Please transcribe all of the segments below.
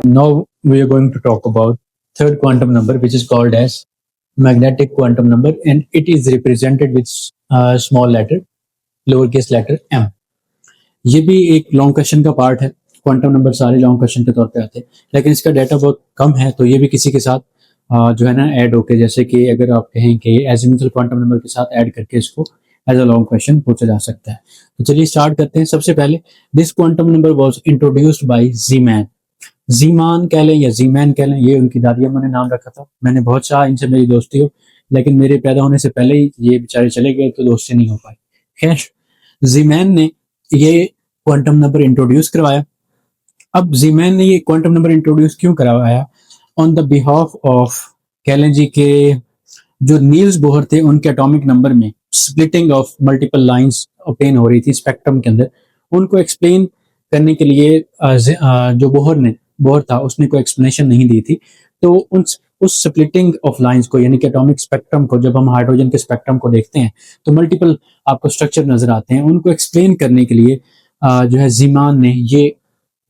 Now we are going to talk about third quantum number, which is called as magnetic quantum number, and it is represented with small letter, lowercase letter m. ये भी एक long question का part है. Quantum number सारे long question के तौर पे आते हैं, लेकिन इसका डाटा बहुत कम है, तो ये भी किसी के साथ जो है ना ऐड होके, जैसे कि अगर आप कहें कि एजिमुथल क्वांटम नंबर के साथ ऐड करके इसको एज अ लॉन्ग क्वेश्चन पूछा जा सकता है. तो चलिए स्टार्ट करते हैं. सबसे पहले this quantum number was introduced bye Zeeman. Zeeman कह लें या जीमैन कह लें, ये उनकी दादी अम्मा ने नाम रखा था. मैंने बहुत चाहा इनसे मेरी दोस्ती हो, लेकिन मेरे पैदा होने से पहले ही ये बेचारे चले गए, तो दोस्ती नहीं हो पाई. खैर, जीमैन ने ये क्वांटम नंबर इंट्रोड्यूस करवाया. अब जीमैन ने ये क्वांटम नंबर इंट्रोड्यूस क्यों करवाया? ऑन द बिहाफ ऑफ, कह लें जी के जो नील्स बोहर थे उनके एटॉमिक नंबर में splitting of multiple lines open हो रही थी स्पेक्ट्रम के अंदर, उनको एक्सप्लेन करने के लिए जो बोहर था उसने कोई एक्सप्लेनेशन नहीं दी थी. तो उस स्प्लिटिंग ऑफ लाइंस को, यानी कि एटॉमिक स्पेक्ट्रम को, जब हम हाइड्रोजन के स्पेक्ट्रम को देखते हैं तो मल्टीपल आपको स्ट्रक्चर नजर आते हैं. उनको एक्सप्लेन करने के लिए जो है जीमान ने ये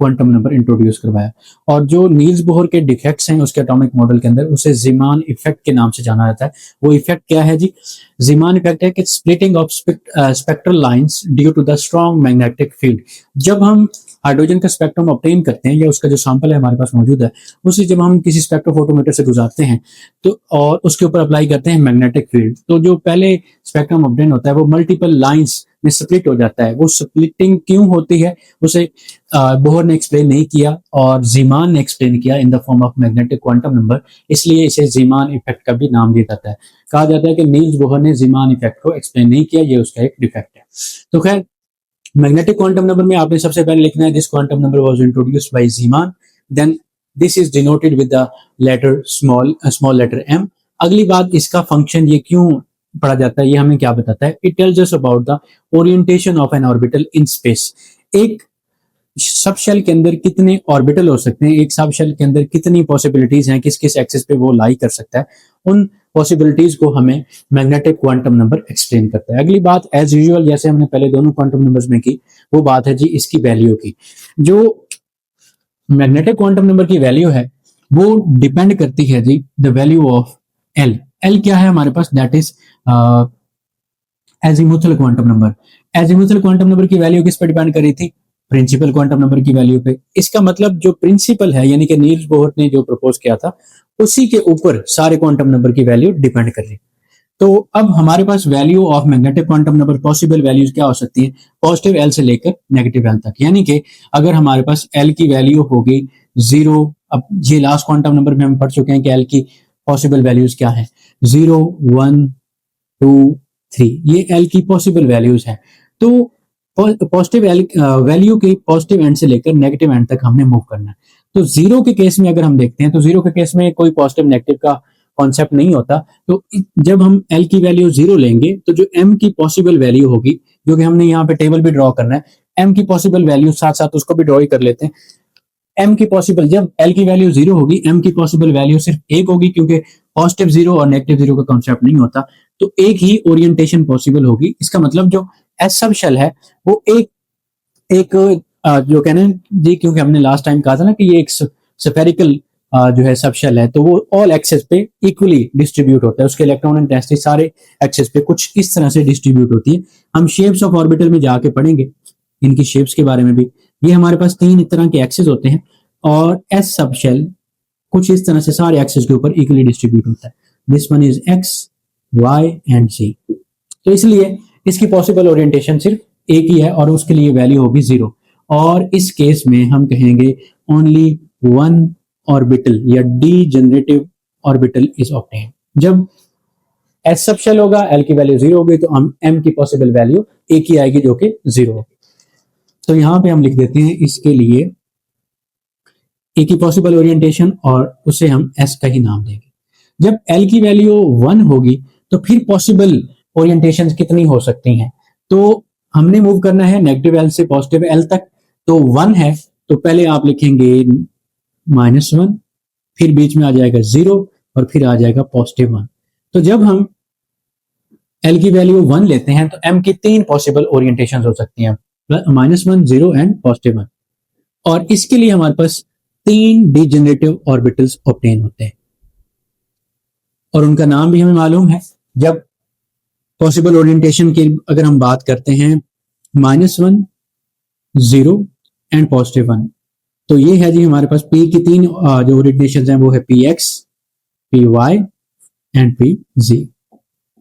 क्वांटम नंबर इंट्रोड्यूस करवाया. और जो नील्स बोहर के डिफेक्ट्स हैं उसके एटॉमिक मॉडल के अंदर, उसे जीमान इफेक्ट के नाम से जाना जाता है. वो इफेक्ट क्या है जी? जीमान इफेक्ट है कि splitting of spectral lines due to the strong magnetic field. जब हम हाइड्रोजन का स्पेक्ट्रम ऑब्टेन करते हैं, या उसका जो सैंपल है हमारे पास मौजूद है, उसे जब हम किसी स्पेक्ट्रोफोटोमीटर से गुजारते हैं तो और उसके ऊपर अप्लाई करते हैं मैग्नेटिक फील्ड, तो जो पहले स्पेक्ट्रम ऑब्टेन होता है वो मल्टीपल लाइंस में स्प्लिट हो जाता है. वो स्प्लिटिंग क्यों होती है उसे बोहर ने एक्सप्लेन नहीं किया, और जीमान ने एक्सप्लेन किया in the form of magnetic quantum number. इसलिए इसे जीमान इफेक्ट का भी नाम दिया जाता है. कहा जाता है कि नील्स बोहर ने जीमान इफेक्ट को एक्सप्लेन नहीं किया, ये उसका एक डिफेक्ट है. तो खैर, मैग्नेटिक क्वांटम नंबर में आपने सबसे पहले लिखना है this quantum number was introduced by Zeeman, then this is denoted with the letter small letter m. अगली बात, इसका फंक्शन ये क्यों पढ़ा जाता है, ये हमें क्या बताता है? It tells us about the orientation of N orbital in space. एक सब शेल के अंदर कितने ऑर्बिटल हो सकते हैं, एक सब शेल के अंदर कितनी पॉसिबिलिटीज हैं, किस किस एक्सिस पे वो लाई कर सकता है, उन पॉसिबिलिटीज को हमें मैग्नेटिक क्वांटम नंबर एक्सप्लेन करता है. अगली बात, एज यूजुअल जैसे हमने पहले दोनों क्वांटम नंबर्स में की, वो बात है जी इसकी वैल्यू की. जो मैग्नेटिक क्वांटम नंबर की वैल्यू है वो डिपेंड करती है जी the value of L. L क्या है हमारे पास? That is azimuthal quantum number. Azimuthal quantum number की वैल्यू किस पर डिपेंड कर रही थी? प्रिंसिपल क्वांटम नंबर की वैल्यू पे. इसका मतलब जो प्रिंसिपल है, यानी कि नील्स बोहर ने जो प्रपोज किया था, उसी के ऊपर सारे क्वांटम नंबर की वैल्यू डिपेंड कर रही. तो अब हमारे पास value of magnetic quantum number, possible values क्या हो सकती है? पॉजिटिव एल से लेकर नेगेटिव एल तक. यानी कि अगर हमारे पास एल की वैल्यू होगी 0, अब ये लास्ट क्वांटम नंबर में हम पढ़ चुके हैं कि एल की पॉसिबल वैल्यूज क्या है, 0, 1, 2, 3, ये एल की पॉसिबल वैल्यूज है. तो पॉजिटिव वैल्यू के पॉजिटिव एंड से लेकर नेगेटिव एंड तक हमने मूव करना है. तो जीरो के केस में अगर हम देखते हैं तो जीरो के केस में कोई पॉजिटिव नेगेटिव का कॉन्सेप्ट नहीं होता. तो जब हम एल की वैल्यू 0 लेंगे तो जो एम की पॉसिबल वैल्यू होगी, जो कि हमने यहाँ पे टेबल भी ड्रॉ करना है, एम की पॉसिबल वैल्यू साथ साथ उसको भी ड्रॉ ही कर लेते हैं. एम की पॉसिबल, जब एल की वैल्यू 0 होगी, एम की पॉसिबल वैल्यू सिर्फ 1 होगी, क्योंकि पॉजिटिव 0 और नेगेटिव 0 का कॉन्सेप्ट नहीं होता. तो एक ही ओरिएंटेशन पॉसिबल होगी. इसका मतलब जो एस सब शेल है वो एक जो कहने जी, क्योंकि हमने लास्ट टाइम कहा था ना कि ये एक स्फेरिकल जो है सब शेल है, तो वो ऑल एक्सेस पे इक्वली डिस्ट्रीब्यूट होता है. उसके इलेक्ट्रॉन एंड डेंसिटी सारे एक्सेस पे कुछ इस तरह से डिस्ट्रीब्यूट होती है. हम शेप्स ऑफ ऑर्बिटल में जाके पढ़ेंगे इनकी शेप्स के बारे में भी. ये हमारे पास 3 तरह के एक्सेस होते हैं, और एस सब शेल कुछ इस तरह से सारे एक्सेस के ऊपर इक्वली डिस्ट्रीब्यूट होता है. This one is X, Y and Z. तो इसलिए इसकी पॉसिबल ओरिएंटेशन सिर्फ एक ही है, और उसके लिए वैल्यू होगी 0. और इस केस में हम कहेंगे ओनली वन ऑर्बिटल या डीजेनरेटिव ऑर्बिटल इज ऑब्टेन्ड. जब एस सब शेल होगा, एल की वैल्यू 0 होगी, तो हम एम की पॉसिबल वैल्यू एक ही आएगी जो कि 0 होगी. तो यहां पे हम लिख देते हैं इसके लिए ए की पॉसिबल ओरिएंटेशन, और उसे हम एस का ही नाम देंगे. जब एल की वैल्यू 1 होगी तो फिर पॉसिबल ओरिएंटेशन कितनी हो सकती हैं? तो हमने मूव करना है नेगेटिव एल से पॉजिटिव एल तक. तो 1 है तो पहले आप लिखेंगे -1, फिर बीच में आ जाएगा 0, और फिर आ जाएगा पॉजिटिव 1. तो जब हम एल की वैल्यू 1 लेते हैं तो एम की 3 पॉसिबल ओरिएंटेशन हो सकती हैं, -1, 0 एंड +1. और इसके लिए हमारे पास 3 डिजेनरेटिव ऑर्बिटल्स ऑब्टेन होते हैं और उनका नाम भी हमें मालूम है। जब पॉसिबल ओरिएंटेशन की अगर हम बात करते हैं -1, 0 एंड +1, तो ये है जी हमारे पास P की 3 जो ओरिएंटेशन हैं वो है PX, PY एंड PZ।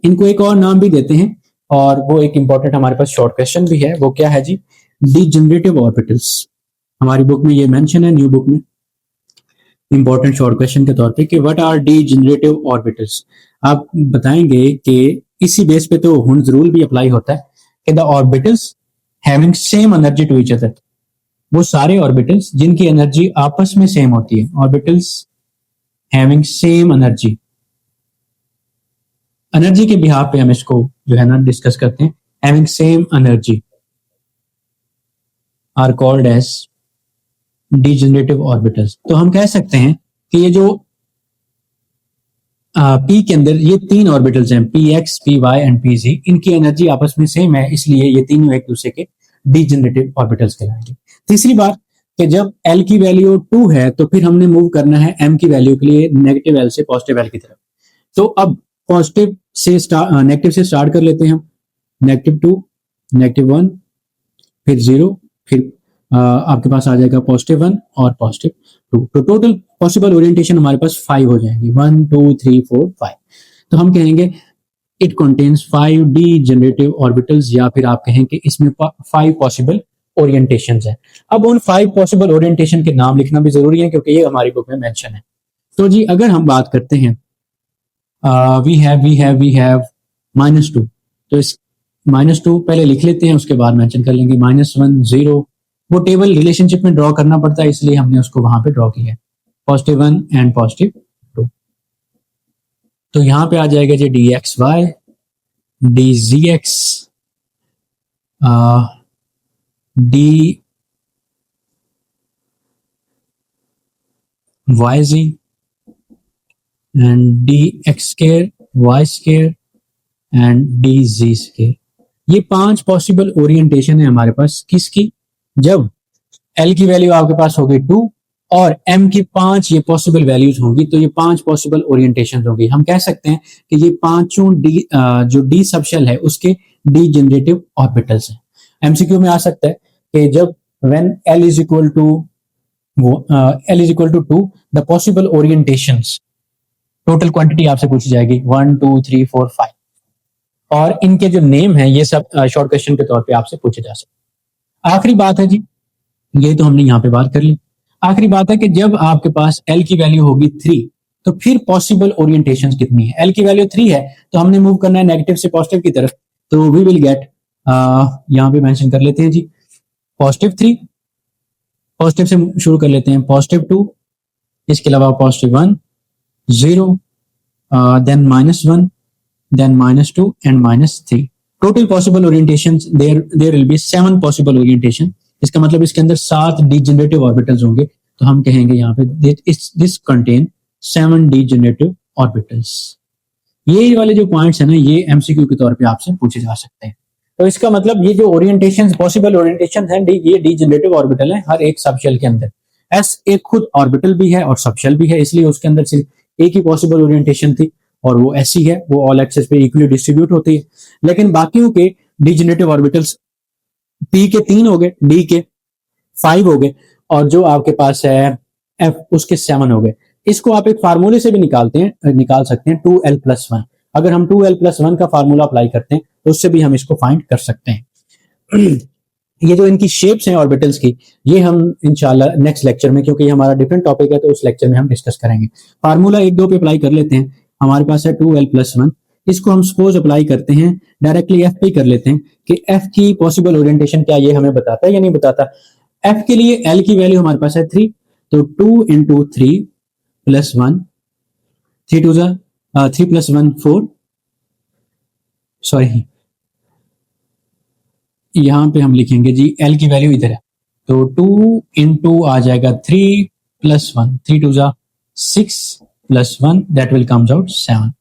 इनको एक और नाम भी देते हैं और वो एक इंपॉर्टेंट हमारे पास शॉर्ट क्वेश्चन भी है, वो क्या है जी, डिजेनरेटिव ऑर्बिटल्स। हमारी बुक में ये मेंशन है, न्यू बुक में, इंपॉर्टेंट शॉर्ट क्वेश्चन के तौर पे कि व्हाट आर डिजेनरेटिव ऑर्बिटल्स। आप बताएंगे कि इसी बेस पे तो हुंड्स रूल भी अप्लाई होता है कि the orbitals having same energy to each other, वो सारे ऑर्बिटल्स जिनकी एनर्जी आपस में सेम होती है, orbitals having same energy. Energy के बिहाफ पे हम इसको जो है ना डिस्कस करते हैं, having same energy are called as degenerative orbitals. तो हम कह सकते हैं कि ये जो P के अंदर ये 3 ऑर्बिटल्स हैं, PX, PY एंड PZ, इनकी एनर्जी आपस में सेम है, इसलिए ये तीनों एक दूसरे के डिजेनरेटिव ऑर्बिटल्स कहलाएंगे। तीसरी बात कि जब L की वैल्यू 2 है तो फिर हमने मूव करना है M की वैल्यू के लिए नेगेटिव L से पॉजिटिव L की तरफ। तो अब पॉजिटिव से नेगेटिव से स्टार्ट कर लेते हैं हम, -2, -1, फिर 0, फिर आपके पास आ जाएगा +1 और +2। तो टोटल पॉसिबल ओरिएंटेशन हमारे पास 5 हो जाएंगी, 1 2 3 4 5। तो हम कहेंगे इट कंटेन्स 5 डिजेनरेटिव ऑर्बिटल्स, या फिर आप कहें कि इसमें 5 पॉसिबल ओरिएंटेशंस हैं। अब उन 5 पॉसिबल ओरिएंटेशन के नाम लिखना भी जरूरी है क्योंकि ये हमारी बुक में मेंशन है। तो जी अगर हम बात करते हैं वी हैव -2, तो इस -2 पहले लिख लेते हैं, उसके बाद मेंशन कर लेंगे -1 0। वो टेबल रिलेशनशिप में ड्रॉ करना पड़ता है, इसलिए हमने उसको वहां पे ड्रॉ किया है, +1 एंड +2। तो यहां पे आ जाएगा जी dxy, dzx, dyz and dx² y² and dz²। ये 5 पॉसिबल ओरिएंटेशन है हमारे पास किसकी, जब L की वैल्यू आपके पास होगी 2 और M की 5 ये पॉसिबल वैल्यूज होंगी, तो ये 5 पॉसिबल ओरिएंटेशन होगी। हम कह सकते हैं कि ये पांचों जो D सबशेल है उसके डिजेनरेटिव ऑर्बिटल्स हैं। एमसीक्यू में आ सकता है कि जब when L is equal to 2 the possible orientations, total quantity आपसे पूछी जाएगी 1 2 3 4 5, और इनके जो नेम है ये सब शॉर्ट क्वेश्चन के तौर पे आपसे पूछे जा सकते हैं। आखिरी बात है जी, ये तो हमने यहाँ पे बात कर ली। आखिरी बात है कि जब आपके पास L की वैल्यू होगी 3 तो फिर पॉसिबल ओरिएंटेशन कितनी है। L की वैल्यू 3 है तो हमने मूव करना है नेगेटिव से पॉजिटिव की तरफ, तो वी विल गेट, यहाँ पे मेंशन कर लेते हैं जी +3, पॉजिटिव से शुरू कर लेते हैं +2, इसके अलावा +1 0, then -1, then -2 and -3। Total possible orientation there will be 7 possible orientation. इसका मतलब इसके अंदर 7 डिजेनरेटिव ऑर्बिटल्स होंगे, तो हम कहेंगे यहाँ पे दिस कंटेन 7 डिजेनरेटिव ऑर्बिटल्स। ये वाले जो पॉइंट्स है ना, ये एमसीक्यू के तौर पे आपसे पूछे जा सकते हैं। तो इसका मतलब ये जो ओरिएंटेशन पॉसिबल ओरिएंटेशन है ये डिजेनरेटिव ऑर्बिटल है हर एक सबशेल के अंदर। एस एक खुद ऑर्बिटल भी है और सबशेल भी है, इसलिए उसके अंदर सिर्फ एक ही पॉसिबल ओरिएंटेशन थी और वो ऐसी है, वो ऑल एक्सेस पे इक्वली डिस्ट्रीब्यूट होती है। लेकिन बाकियों के डिजेनरेटिव ऑर्बिटल्स P के 3 हो गए, D के 5 हो गए, और जो आपके पास है F उसके 7 हो गए। इसको आप एक फार्मूले से भी निकाल सकते हैं 2l+1। अगर हम 2l+1 का फार्मूला अप्लाई करते हैं तो उससे भी हम इसको फाइंड कर सकते हैं। ये जो इनकी शेप्स हैं ऑर्बिटल्स की, ये हम इंशाल्लाह नेक्स्ट लेक्चर में, क्योंकि ये हमारा डिफरेंट टॉपिक है, तो उस लेक्चर में हम डिस्कस करेंगे। फार्मूला 1-2 पे अप्लाई कर लेते हैं। हमारे पास है 2l+1, इसको हम सपोज अप्लाई करते हैं डायरेक्टली F पे कर लेते हैं कि F की पॉसिबल ओरिएंटेशन क्या ये हमें बताता है या नहीं बताता। F के लिए L की वैल्यू हमारे पास है 3, तो 2 × 3 + 1, 3 + 1 4, सॉरी यहां पे हम लिखेंगे जी L की वैल्यू इधर है, तो 2 × आ जाएगा 3 + 1, 3 2 6 + 1, that will comes out 7।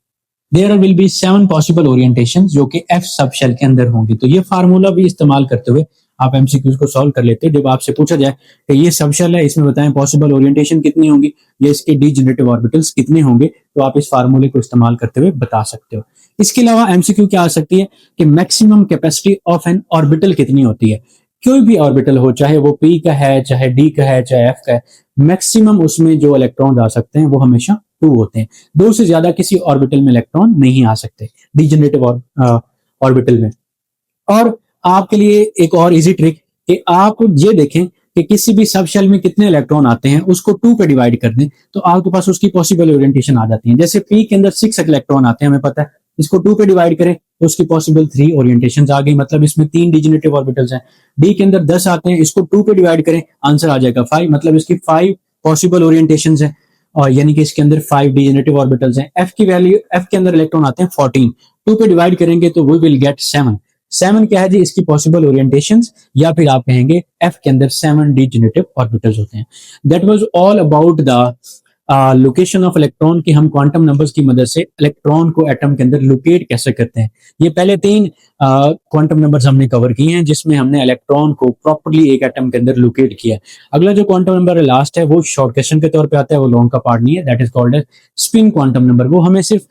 There will be 7 possible orientation जो कि F सबशेल के अंदर होंगी। तो ये फार्मूला भी इस्तेमाल करते हुए आप एमसीक्यूज को सॉल्व कर लेते हो। जब आपसे पूछा जाए कि ये सबशेल है, इसमें बताएं पॉसिबल ओरिएंटेशन कितनी होंगी या इसके डीजेनरेटिव ऑर्बिटल्स कितने होंगे, तो आप इस फार्मूले को इस्तेमाल करते हुए बता सकते हो। इसके अलावा एमसीक्यू क्या आ सकती है कि maximum capacity of N orbital कितनी होती है। कोई भी ऑर्बिटल हो, चाहे वो पी का है, चाहे डी का है, चाहे एफ का है, मैक्सिमम उसमें जो इलेक्ट्रॉन आ सकते हैं वो हमेशा 2 होते हैं। 2 से ज्यादा किसी ऑर्बिटल में इलेक्ट्रॉन नहीं आ सकते डीजेनरेटिव ऑर्बिटल में। और आपके लिए एक और इजी ट्रिक कि आप ये देखें कि किसी भी सब शेल में कितने इलेक्ट्रॉन आते हैं, उसको 2 पे डिवाइड कर दें तो आपके पास उसकी पॉसिबल ओरिएंटेशन आ जाती है। जैसे पी के अंदर 6 इलेक्ट्रॉन आते हैं, हमें पता है, इसको 2 पे डिवाइड करें तो उसकी पॉसिबल 3 ओरिएंटेशन आ गई, मतलब इसमें 3 डिजेनरेटिव ऑर्बिटल्स हैं। डी के अंदर 10 आते हैं, इसको 2 पे डिवाइड करें, आंसर आ जाएगा 5, मतलब इसकी 5 पॉसिबल ओरिएंटेशन है, और यानी कि इसके अंदर 5 डिजेनरेटिव ऑर्बिटल्स हैं। एफ की वैल्यू, एफ के अंदर इलेक्ट्रॉन आते हैं 14, 2 पे डिवाइड करेंगे तो वी विल गेट 7। 7 क्या है जी, इसकी पॉसिबल ओरिएंटेशंस, या फिर आप कहेंगे एफ के अंदर 7 डिजेनरेटिव ऑर्बिटल्स होते हैं। That was all about the location of electron की हम क्वांटम नंबर्स की मदद से इलेक्ट्रॉन को एटम के अंदर लोकेट कैसे करते हैं। ये पहले 3 क्वांटम नंबर्स हमने कवर किए हैं जिसमें हमने इलेक्ट्रॉन को प्रॉपर्ली एक एटम के अंदर लोकेट किया है। अगला जो क्वांटम नंबर लास्ट है वो शॉर्ट क्वेश्चन के तौर पे आता है, वो लॉन्ग का पार्ट नहीं है, that is called as spin quantum number. वो हमें सिर्फ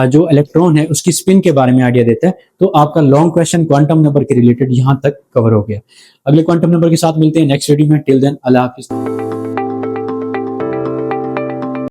जो इलेक्ट्रॉन है उसकी स्पिन के बारे में आइडिया देता है। तो आपका लॉन्ग क्वेश्चन क्वांटम नंबर के रिलेटेड यहां तक कवर हो गया। अगले क्वांटम नंबर के साथ मिलते हैं नेक्स्ट वीडियो में। टिल देन अल्लाह हाफिज।